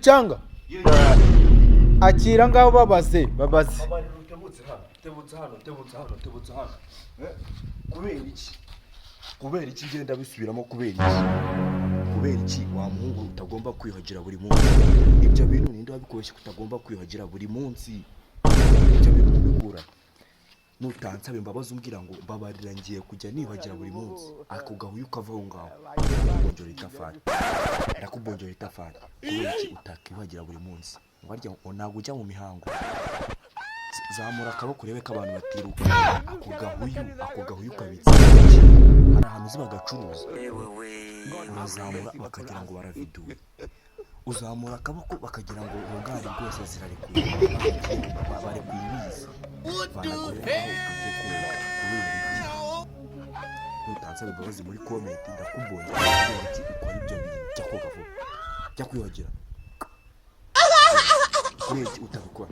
umucanga akira ngaho babaze tebutse hano kubera iki ngenda bisubiramo kubera iki wa muhungu utagomba kwihagira buri munsi ibyo bintu ninde wabikoresha kutagomba kwihagira buri munsi ibyo bintu bikura nutansabe imbabazi umbwira ngo mbabarira ngiye kujya nibagira buri munsi ako gahuye ukava aho ngaho ndakubonjora itafari kubera iki utakibagira buri munsi warya ntabwo ujya mu mihango zamura akaboko urebe ko abantu batiruka ako gahuye ukabitse hari ahantu uzi bagacuruza urazamura bakagira ngo baraviduwe uzamura akaboko bakagira ngo urungari rwose zirarekuye barekuye ibizi nutansabe imbabazi muri komenti ndakubonye iki ukora ibyo bintu jya koga vuba jya kwiyuhagira kubera iki utabikora